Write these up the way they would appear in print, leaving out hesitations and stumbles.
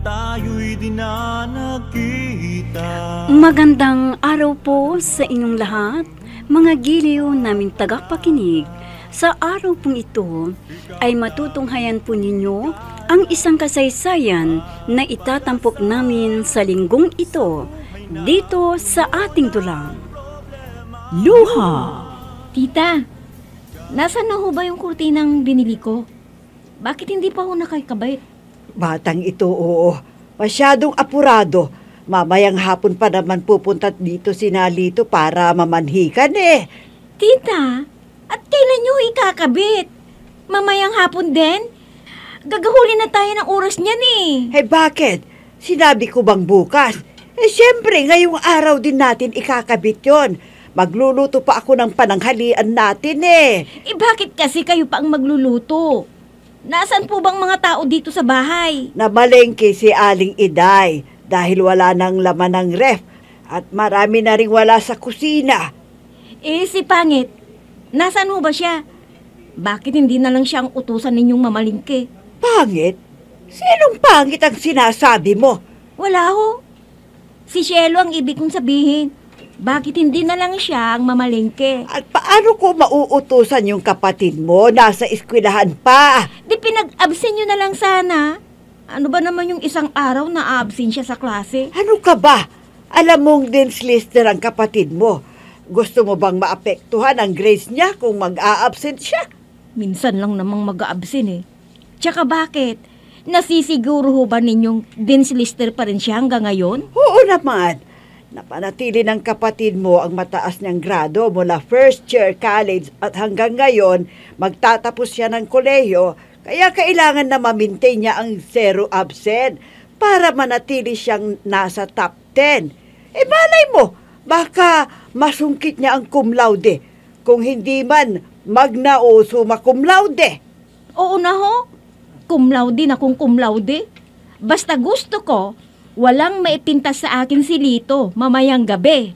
tayo'y di na nagkita. Magandang araw po sa inyong lahat, mga giliw naming tagapakinig. Sa araw pong ito ay matutunghayan po ninyo ang isang kasaysayan na itatampok namin sa linggong ito dito sa ating dulang. Luha! Tita, nasaan na ho ba yung kurtinang binili ko? Bakit hindi pa ho nakakabait? Batang ito, oo. Masyadong apurado. Mamayang hapon pa naman pupunta dito si Nalito para mamanhikan eh. Tita, at kailan nyo ikakabit? Mamayang hapon din? Gagahuli na tayo ng oras niyan eh. Eh bakit? Sinabi ko bang bukas? Eh syempre, ngayong araw din natin ikakabit yon. Magluluto pa ako ng pananghalian natin eh. Eh bakit kasi kayo pa ang magluluto? Nasaan po bang mga tao dito sa bahay? Namalengke si Aling Iday dahil wala nang laman ng ref at marami na rin wala sa kusina. Eh si Pangit, nasaan ho ba siya? Bakit hindi na lang siya ang utusan ninyong mamalingke? Pangit? Sinong pangit ang sinasabi mo? Wala ho. Si Shelo ang ibig kong sabihin. Bakit hindi na lang siya ang mamalengke? At paano ko mauutusan yung kapatid mo? Nasa eskwelahan pa. Di pinag-absent nyo na lang sana. Ano ba naman yung isang araw na absent siya sa klase? Ano ka ba? Alam mong dance lister ang kapatid mo. Gusto mo bang maapektuhan ang grades niya kung mag-a-absent siya? Minsan lang namang mag-a-absent eh. Tsaka bakit? Nasisiguro ho ba ninyong dance lister pa rin siya hanggang ngayon? Oo naman. Napanatili ng kapatid mo ang mataas niyang grado mula first year college at hanggang ngayon magtatapos siya ng kolehiyo, kaya kailangan na ma-maintain niya ang zero absent para manatili siyang nasa top 10. Eh malay mo, baka masungkit niya ang cum laude, kung hindi man magna o summa cum laude. Oo na ho. Cum laude na kung cum laude. Basta gusto ko, walang maipintas sa akin si Lito mamayang gabi.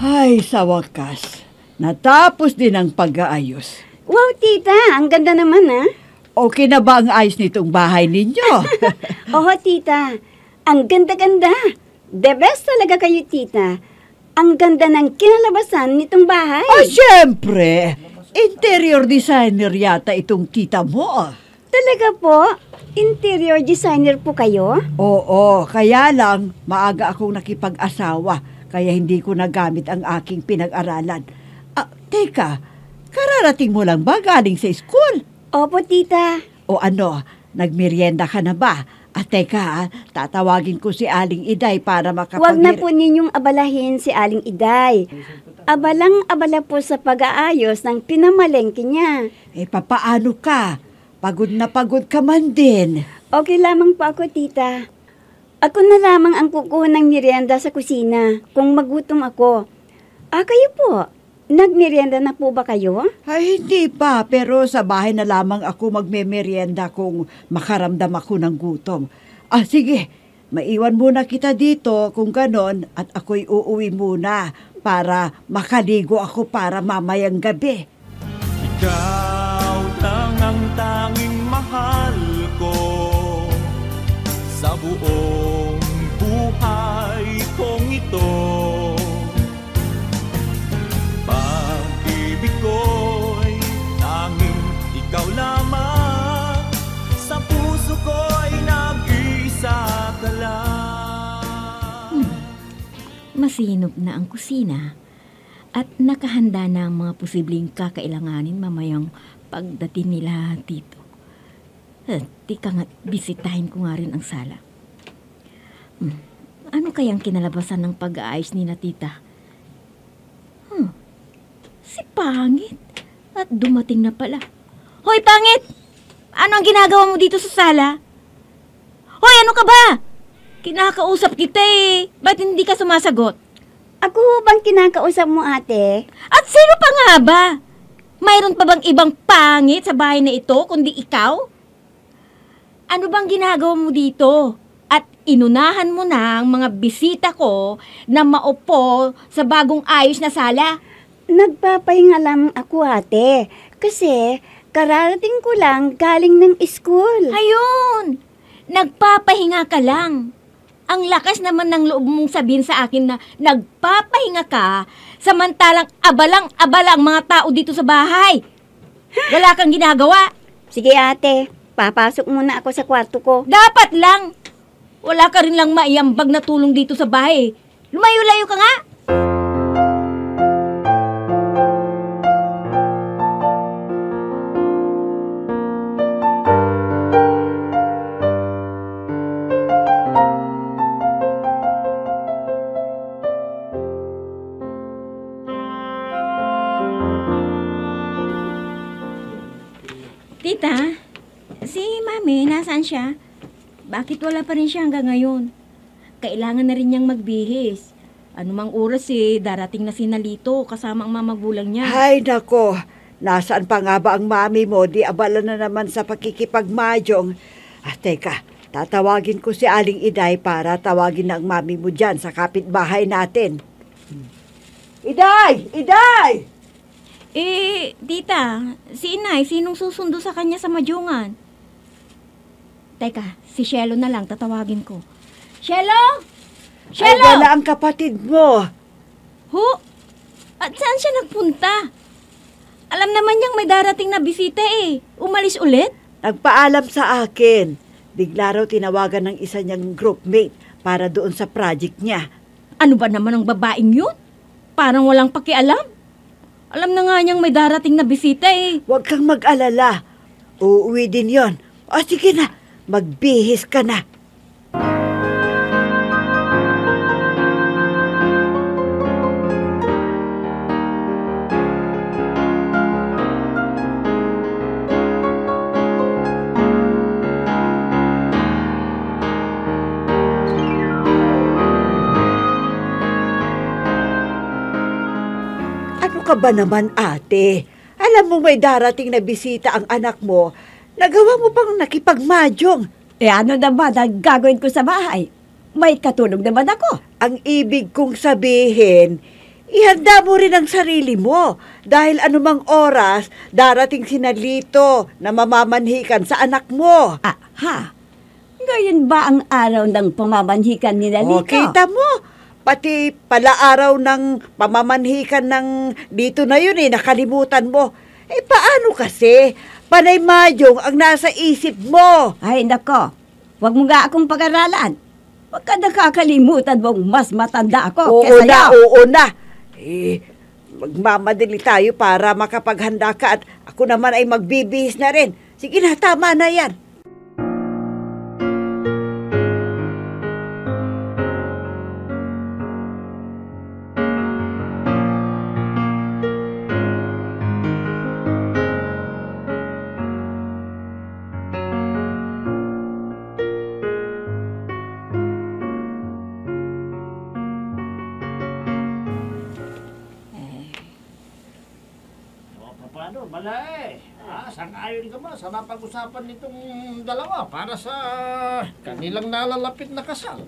Ay, sa wakas, natapos din ang pag-aayos. Wow, tita, ang ganda naman ah. Okay na ba ang ayos nitong bahay ninyo? Oo, tita. Ang ganda-ganda. The best talaga kayo, tita. Ang ganda ng kinalabasan nitong bahay. Oh, syempre! Interior designer yata itong tita mo. Talaga po? Interior designer po kayo? Oo, kaya lang maaga akong nakipag-asawa, kaya hindi ko nagamit ang aking pinag-aralan. Teka, kararating mo lang ba galing sa school? Opo, tita. O ano, nagmerienda ka na ba? Teka, tatawagin ko si Aling Iday para Huwag na po ninyong abalahin si Aling Iday. Abalang-abala po sa pag-aayos ng pinamalengke niya. Eh, papaano ka? Pagod na pagod ka man din. Okay lamang po ako, tita. Ako na lamang ang kukuha ng merienda sa kusina kung magutom ako. Kayo po, nagmerienda na po ba kayo? Ay, hindi pa. Pero sa bahay na lamang ako magme-merienda kung makaramdam ako ng gutom. Sige. Maiwan muna kita dito kung ganon at ako'y uuwi muna para makaligo ako para mamayang gabi. Ikaw lang ang tanging mahal ko sa buong buhay kong ito. Pag-ibig ko'y tanging ikaw lamang, sa puso ko'y nag-iisa ka lang. Masinop na ang kusina at nakahanda na ang mga posibleng kakailanganin mamayang pagdating nila dito. Tika nga, bisitahin ko nga rin ang sala. Ano kayang kinalabasan ng pag-aayos ni na tita? Si Pangit. At dumating na pala. Hoy, Pangit! Ano ang ginagawa mo dito sa sala? Hoy, ano ka ba? Kinakausap kita eh. Ba't hindi ka sumasagot? Ako bang kinakausap mo, ate? At sino pa nga ba? Mayroon pa bang ibang pangit sa bahay na ito kundi ikaw? Ano bang ginagawa mo dito? At inunahan mo na ang mga bisita ko na maupo sa bagong ayos na sala. Nagpapahinga lang ako, ate. Kasi kararating ko lang galing ng school. Ayun! Nagpapahinga ka lang. Ang lakas naman ng loob mong sabihin sa akin na nagpapahinga ka, samantalang abalang-abala ang mga tao dito sa bahay. Wala kang ginagawa. Sige, ate. Papasok muna ako sa kwarto ko. Dapat lang. Wala ka rin lang maiambag na tulong dito sa bahay. Lumayo-layo ka nga. Tita, si Mami, nasaan siya? Bakit wala pa rin siya hanggang ngayon? Kailangan na rin niyang magbihis. Anumang oras darating na si Nalito kasama ang mga magulang niya. Ay, nako. Nasaan pa nga ba ang mami mo? Di abala na naman sa pakikipagmadyong. Teka, tatawagin ko si Aling Iday para tawagin na ang mami mo dyan sa kapitbahay natin. Iday! Iday! Tita, si Inay, sinong susundo sa kanya sa madyungan? Teka, si Shelo na lang, tatawagin ko. Shelo! Ay, Shelo! wala ang kapatid mo. At saan siya nagpunta? Alam naman niyang may darating na bisita Umalis ulit? Nagpaalam sa akin. Bigla raw tinawagan ng isa niyang groupmate para doon sa project niya. Ano ba naman ang babaeng yun? Parang walang pakialam. Alam na nga niyang may darating na bisita Huwag kang mag-alala. Uuwi din yon. O sige na, magbihis ka na. Ano ka ba naman, ate? Alam mo may darating na bisita ang anak mo. Nagawa mo pang nakipagmadyong. Ano naman ang gagawin ko sa bahay? May katulong naman ako. Ang ibig kong sabihin, ihanda mo rin ang sarili mo. Dahil anumang oras, darating si Nalito na mamamanhikan sa anak mo. Ngayon ba ang araw ng pamamanhikan ni Nalito? O, kita mo. Pati pala araw ng pamamanhikan ng dito na yun nakalimutan mo. Paano kasi? Panay madyong ang nasa isip mo. Ay, nako. Huwag mo nga akong pag-aralan. Huwag ka nakakalimutan mong mas matanda ako kesa yaw. Oo na. Magmamadali tayo para makapaghanda ka at ako naman ay magbibihis na rin. Sige na, tama na yan. Paano, Malay? Sang-ayon ka ba sa napag-usapan nitong dalawa para sa kanilang nalalapit na kasal?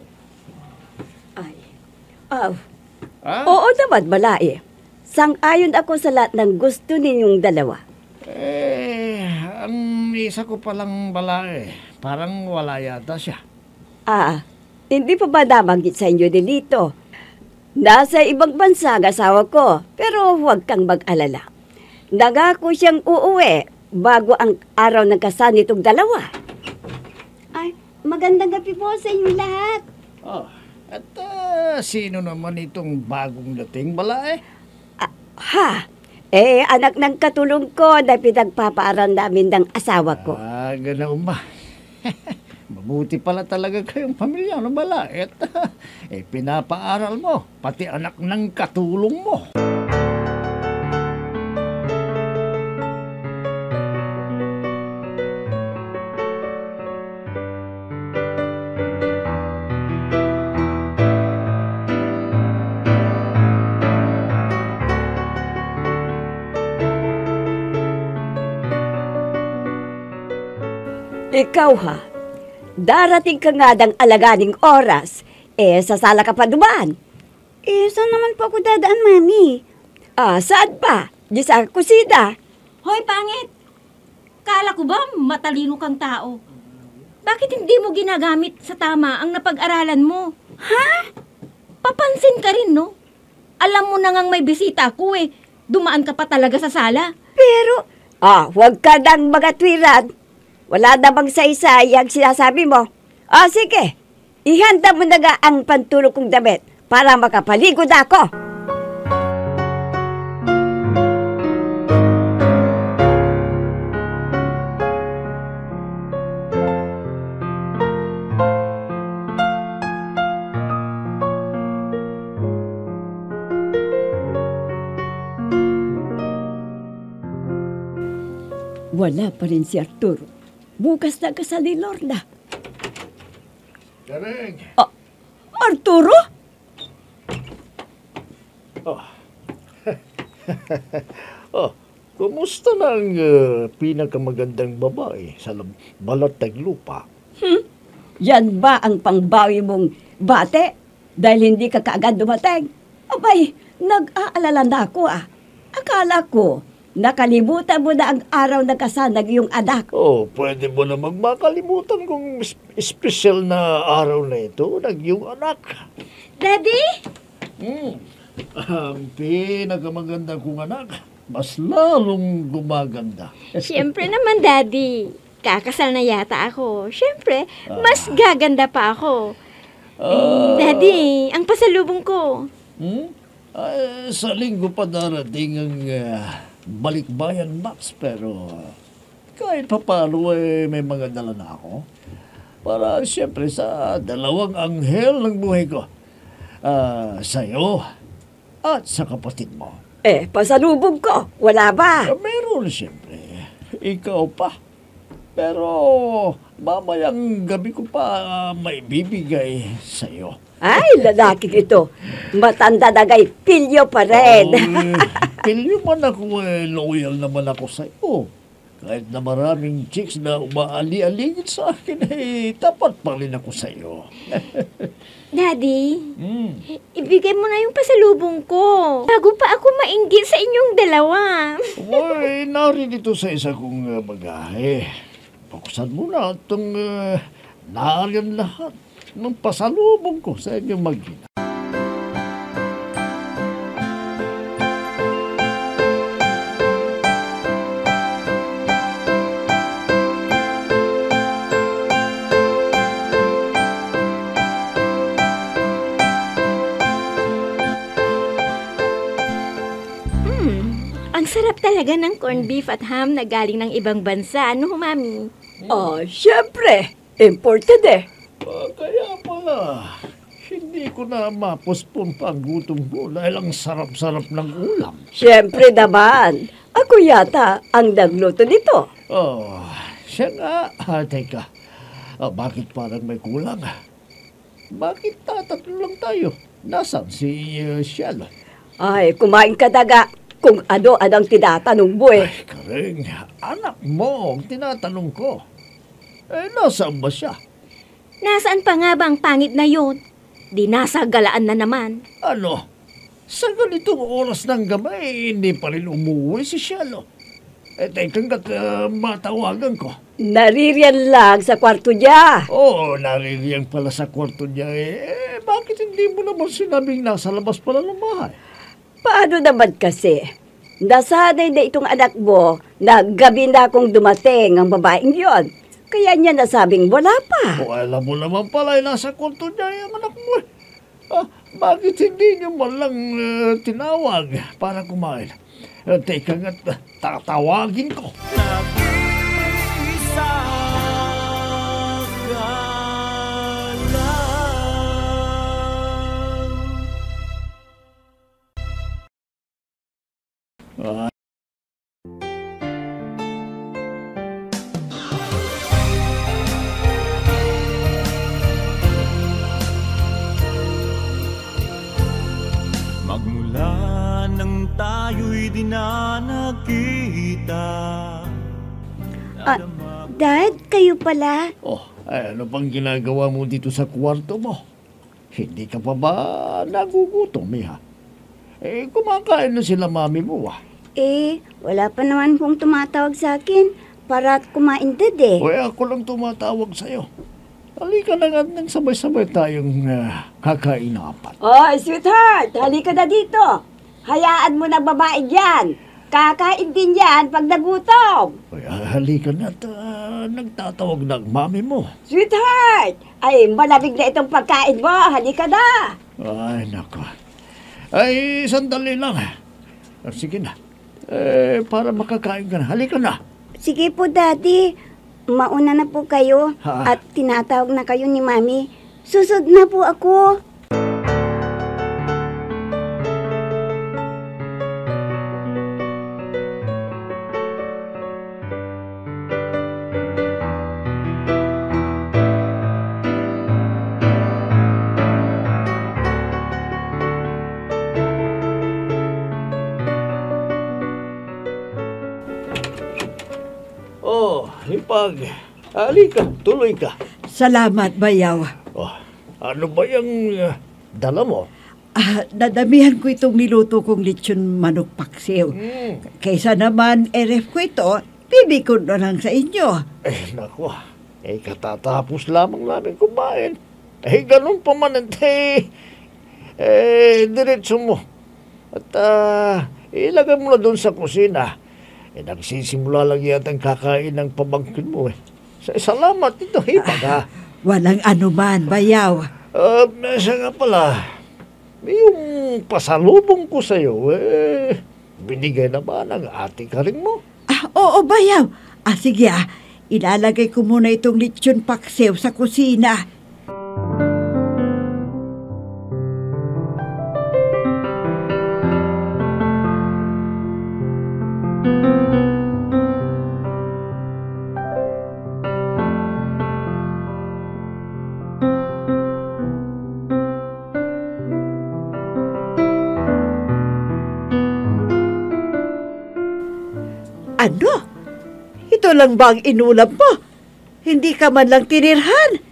Oo naman, Malay. Sang-ayon ako sa lahat ng gusto ninyong dalawa. Ang isa ko palang Malay, parang wala yata siya. Hindi pa ba nabanggit sa inyo dito? Nasa ibang bansa ang asawa ko, pero huwag kang mag-alala. Nangako siyang uuwi bago ang araw ng kasal nitong dalawa. Ay, magandang gabi po sa inyo lahat. At sino naman itong bagong dating Malay? Anak ng katulong ko na pinagpapaaral namin ng asawa ko. Ganoon ba? Mabuti pala talaga kayong pamilya, no Malay? At pinapaaral mo, pati anak ng katulong mo. Ikaw ha, darating ka nga ng alaganing oras, sasala ka pa dumaan. Saan naman po ako dadaan, Mami? Saan pa? Di sa kusina. Hoy, pangit! Kala ko ba matalino kang tao? Bakit hindi mo ginagamit sa tama ang napag-aralan mo? Ha? Papansin ka rin, no? Alam mo na ngang may bisita ako Dumaan ka pa talaga sa sala. Pero, huwag ka nang magatwiran. Wala namang saysay ang sinasabi mo. Sige, ihanda mo na nga ang pantulog kong damit para makapaligod ako. Wala pa rin si Arturo. Bukas na kasal ni Lorna. Kareng! Arturo? Kumusta na ang pinakamagandang babae sa balat ng lupa? Yan ba ang pangbawi mong bate? Dahil hindi ka kaagad dumating? Abay, nag-aalala na ako Akala ko, nakalimutan mo na ang araw na kasal ng iyong anak. Pwede mo na magmakalimutan kung espesyal na araw na ito ng iyong anak. Daddy? Ang pinakamaganda kong anak, mas lalong gumaganda. Siyempre naman, Daddy. Kakasal na yata ako. Siyempre, mas gaganda pa ako. Daddy, ang pasalubong ko. Sa linggo pa darating ang balikbayan, Max, pero kahit papalo may mga dala na ako. Para siyempre sa dalawang anghel ng buhay ko. Sa'yo at sa kapatid mo. Pasalubong ko. Wala ba? Meron siyempre. Ikaw pa. Pero mamayang gabi ko pa may bibigay sa'yo. Ay, lalaking ito. Matanda na gay, pilyo pa rin. Pilyo man ako loyal naman ako sa'yo. Kahit na maraming chicks na umaali-aligid sa akin, tapat pa rin ako sa'yo. Daddy, ibigay mo na yung pasalubong ko. Bago pa ako mainggit sa inyong dalawa. Narinito sa isa kong bagahe. Pakusan mo na itong naariyan lahat ng pasalubong ko sa inyong mag-ina. Ang sarap talaga ng corned beef at ham na galing ng ibang bansa. Ano, Mami? Siyempre. Imported Kaya pala, hindi ko na mapuspon pa ang gutom ko dahil ang sarap-sarap ng ulam. Siyempre naman. Ako yata ang nagluto nito. Siya nga. Teka, bakit parang may kulang? Bakit tatatlo lang tayo? Nasaan si Shell? Ay, kumain ka daga. Kung ano-anong tinatanong mo Ay, Kareng, anak mo ang tinatanong ko. Nasaan ba siya? Nasaan pa nga ba ang pangit na yun? Di nasa galaan na naman. Ano? Sa ganitong oras ng gabi, hindi pa rin umuwi si Shelo. Teka matawagan ko. Naririyan lang sa kwarto niya. Naririyan pala sa kwarto niya. Bakit hindi mo naman sinabing nasa labas pala ng bahay? Paano naman kasi? Nasanay na itong anak mo na gabi na akong dumating ang babaeng yon. Kaya niya nasabing wala pa. Alam mo naman pala, nasa kwarto niya yung anak mo. Bakit hindi niyo man lang tinawag para kumain? Teka nga, tatawagin ko. Nag-iisa ka lang. Magmula nang tayo'y di na nagkita, Dad, kayo pala. Oh, ano bang ginagawa mo dito sa kwarto mo? Hindi ka pa ba nagugutom, ha? Kumakain na sila mami mo, Wala pa naman pong tumatawag sa akin para kumain, Dad eh. Ako lang tumatawag sa'yo. Halika na nga nang sabay-sabay tayong kakain na apat. Oh, sweetheart, halika na dito. Hayaan mo na babae dyan. Kakain din yan pag nagutom. Halika na at nagtatawag na ang mami mo. Sweetheart, ay malamig na itong pagkain mo. Halika na. Ay, nako. Ay, sandali lang. Sige na. Para makakain ka na. Halika na. Sige po, Daddy. Mauna na po kayo at tinatawag na kayo ni Mami. Susod na po ako. Hipag, halika, tuloy ka. Salamat, Bayaw. Ano ba yung dala mo? Nadamihan ko itong niluto kong lechon manok paksiw. Kaysa naman ref ko ito, bibigod na lang sa inyo. Naku, katatapos lamang namin kumain. Ganun pa man, diretso mo. At ilagay mo na doon sa kusina. Nagsisimula lang yata ang kakain ng pamangkin mo. Salamat ito, hipag, Walang anuman, Bayaw. Siya nga pala, yung pasalubong ko sa'yo, binigay na ba ng ate ka rin mo? Oo, Bayaw. Sige, ilalagay ko muna itong lechon paksiw sa kusina. Ano? Ito lang ba ang inulam mo? Hindi ka man lang tinirhan?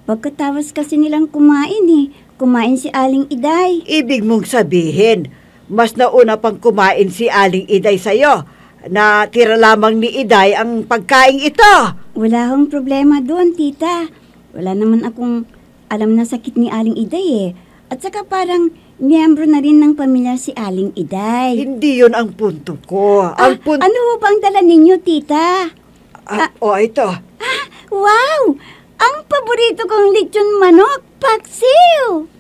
Pagkatapos kasi nilang kumain si Aling Iday. Ibig mong sabihin, mas nauna pang kumain si Aling Iday sa'yo. Na tira lamang ni Iday ang pagkain ito. Wala akong problema doon, tita. Wala naman akong alam na sakit ni Aling Iday At saka parang miyembro na rin ng pamilya si Aling Iday. Hindi yun ang punto ko. Ano ba ang dala ninyo, tita? Ito. Wow! Ang paborito kong lechon manok, paksiw!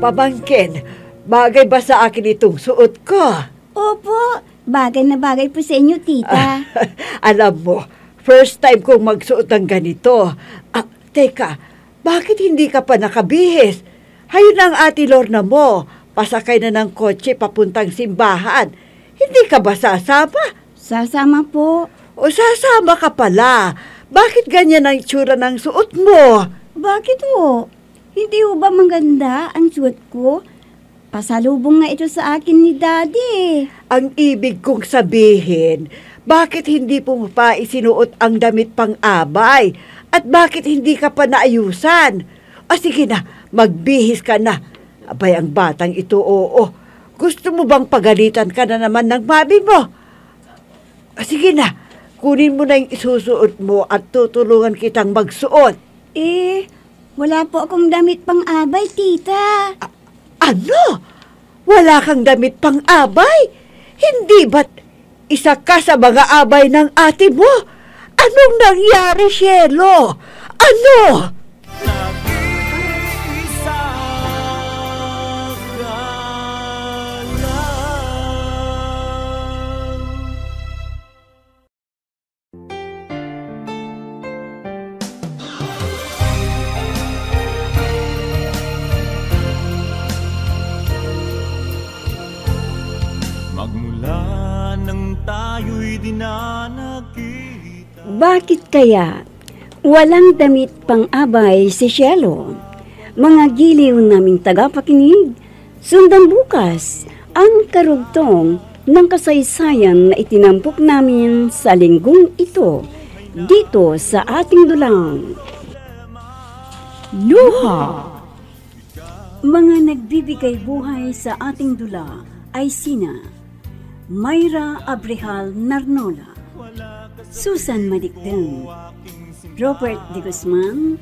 Pabangkin, bagay ba sa akin itong suot ko? Opo, bagay na bagay po sa inyo, tita. Alam mo, first time kong magsuot ng ganito. Teka, bakit hindi ka pa nakabihis? Hayun ang ate Lorna mo, pasakay na ng kotse papuntang simbahan. Hindi ka ba sasama? Sasama po. O sasama ka pala. Bakit ganyan ang itsura ng suot mo? Bakit ho? Hindi ho ba maganda ang suot ko? Pasalubong nga ito sa akin ni Daddy. Ang ibig kong sabihin, bakit hindi mo pa isinuot ang damit pang-abay? At bakit hindi ka pa naayusan? Sige na, magbihis ka na. Abay, ang batang ito, oo. Gusto mo bang pagalitan ka na naman ng mami mo? Sige na, kunin mo na yung isusuot mo at tutulungan kitang magsuot. Wala po akong damit pang-abay, tita. Ano? Wala kang damit pang-abay? Hindi ba't isa ka sa mga abay ng ate mo? Anong nangyari, Shelo? Ano? Nag-iisa ka lang. Magmula tayo'y di na nagkita. Bakit kaya walang damit pang-abay si Cielo? Mga giliw naming tagapakinig, sundan bukas ang karugtong ng kasaysayan na itinampok namin sa linggong ito dito sa ating dulang. Luha! Mga nagbibigay buhay sa ating dula ay sina Mayra Abrehal Narnola, Susan Madikdeng, Robert De Guzman,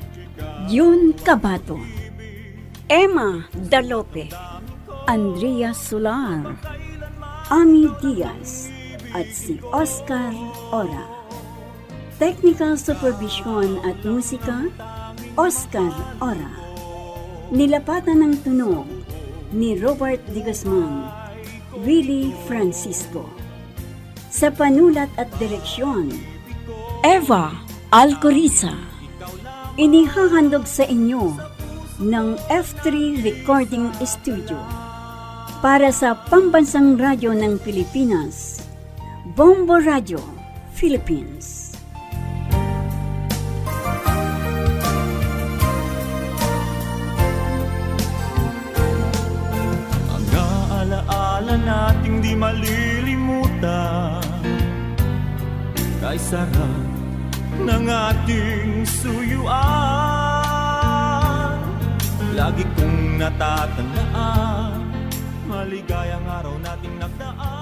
Jun Cabato, Emma Dalope, Andrea Solar, Ami Diaz, at si Oscar Ora. Technical Supervision at Musika, Oscar Ora. Nilapatan ng tunog ni Robert De Guzman, Willie Francisco. Sa panulat at direksyon, Eva Alcoriza. Inihahandog sa inyo ng F3 Recording Studio para sa Pambansang Radyo ng Pilipinas, Bombo Radio, Philippines. Alaala nating di malilimutan, kay sarap ng ating suyuan. Lagi kong natatandaan, maligayang araw nating nagdaan.